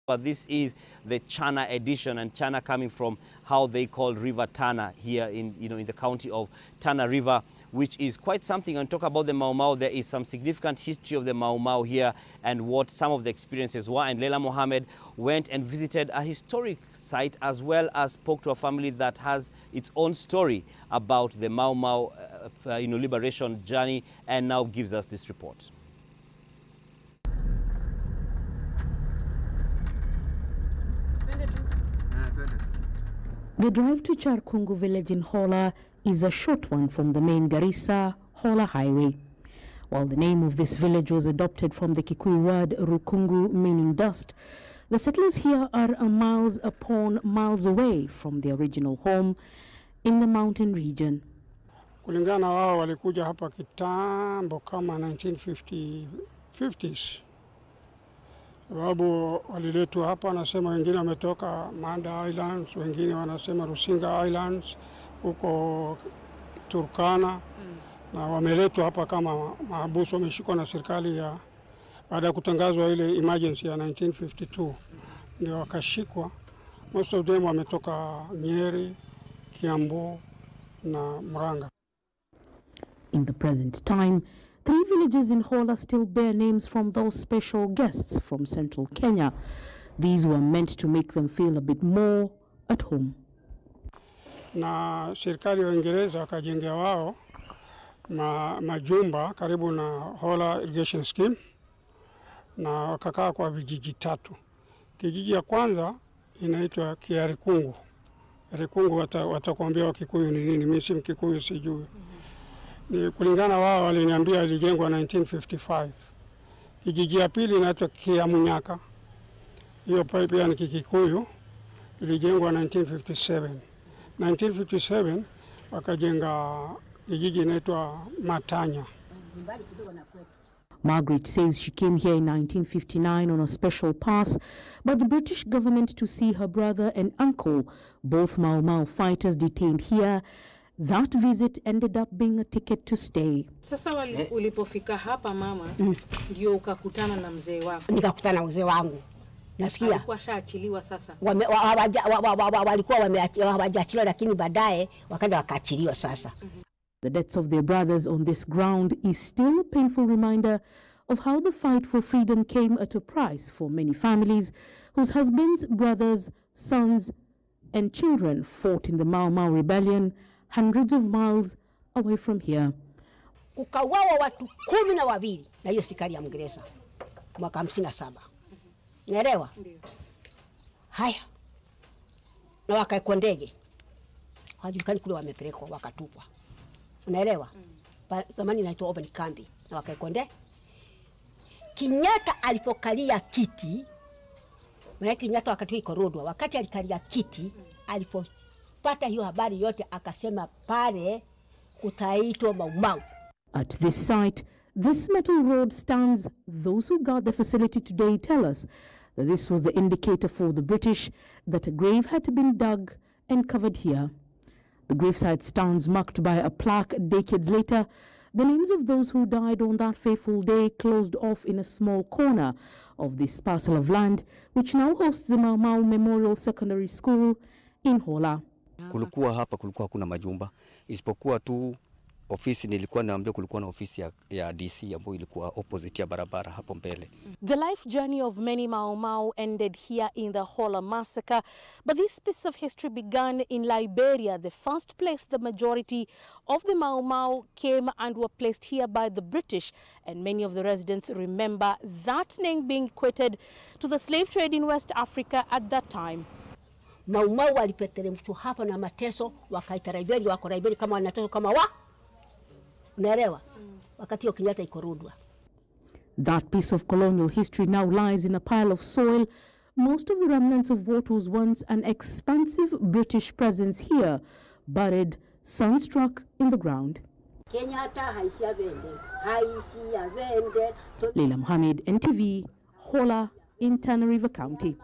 But this is the Chana edition, and Chana coming from how they call River Tana here in the county of Tana River, which is quite something. And talk about the Mau Mau, there is some significant history of the Mau Mau here and what some of the experiences were. And Leila Mohammed went and visited a historic site as well as spoke to a family that has its own story about the Mau Mau liberation journey, and now gives us this report. The drive to Charkungu village in Hola is a short one from the main Garissa-Hola highway. While the name of this village was adopted from the Kikuyu word Rukungu, meaning dust, the settlers here are miles upon miles away from their original home in the mountain region. Kulingana wao walikuja hapa kitambo kama 1950s. Sababu waliletwa hapa, wanasema wengine wametoka Manda Islands, wengine wanasema Rusinga Islands huko Turkana, na wameletwa hapa kama mahabusu, wameshikwa na serikali ya baada ya kutangazwa ile emergency ya 1952 ndio wakashikwa. Most of them wametoka Nyeri, Kiambu na Muranga. In the present time, 3 villages in Hola still bear names from those special guests from central Kenya. These were meant to make them feel a bit more at home. Na serikali ya Uingereza wakajengea wao majumba karibu na Hola irrigation scheme, na wakakaa kwa vijiji 3. Kijiji ya kwanza inaitwa Kiarikungu. Rikungu watakwambia Wakikuyu ni nini, mimi si Mkikuyu sijui. Ni kulingana wao waliniambia ilijengwa 1955. Kijiji ya pili inaitwa Kiamunyaka. Hiyo pia ni Kikuyu, ilijengwa 1957. 1957 wakajenga kijiji inaitwa Matanya. Margaret says she came here in 1959 on a special pass by the British government to see her brother and uncle, both Mau Mau fighters detained here. That visit ended up being a ticket to stay. Sasa ulipofika hapa mama, ndio ukakutana na mzee wako. Nikakutana na mzee wangu. Nasikia. Alikuwa shaachiliwa sasa. Walikuwa hawajaachiliwa, lakini baadaye wakaja wakaachiliwa sasa. The deaths of their brothers on this ground is still a painful reminder of how the fight for freedom came at a price for many families whose husbands, brothers, sons, and children fought in the Mau Mau rebellion hundreds of miles away from here. Kukawawa watu 12 na hiyo serikali ya Uingereza mwaka 57. Unaelewa? Ndio. Haya. Na wakaekwa ndege. Hawajulikani kule wamepelekwa, wakatupwa. Unaelewa? Zamani inaitwa open camp, na wakaekwa ndege. Kenyatta alipokalia kiti, maana Kenyatta wakati ikorodwa, wakati alikalia kiti, alipopata hiyo habari yote akasema pale kutaitwa Mau Mau. At this site, this metal road stands. Those who guard the facility today tell us that this was the indicator for the British that a grave had been dug and covered here. The gravesite stands marked by a plaque decades later. The names of those who died on that fateful day closed off in a small corner of this parcel of land, which now hosts the Mau Mau Memorial Secondary School in Hola. Kulikuwa hakuna majumba, isipokuwa tu ofisi. Nilikuwa naambia kulikuwa na ofisi ya DC ambayo ilikuwa opposite ya barabara hapo mbele. The life journey of many Mau Mau ended here in the Hola massacre, but this piece of history began in Liberia, the first place the majority of the Mau Mau came and were placed here by the British, and many of the residents remember that name being equated to the slave trade in West Africa at that time. Mau Mau walipeteremshwa hapa na mateso, wakaita Liberia, wako Liberia kama wanateso kama Unaelewa? Wakati Kenyatta ikorodwa. That piece of colonial history now lies in a pile of soil, most of the remnants of what was once an expansive British presence here, buried, sunstruck in the ground. Leila Mohammed, NTV, Hola in Tana River County.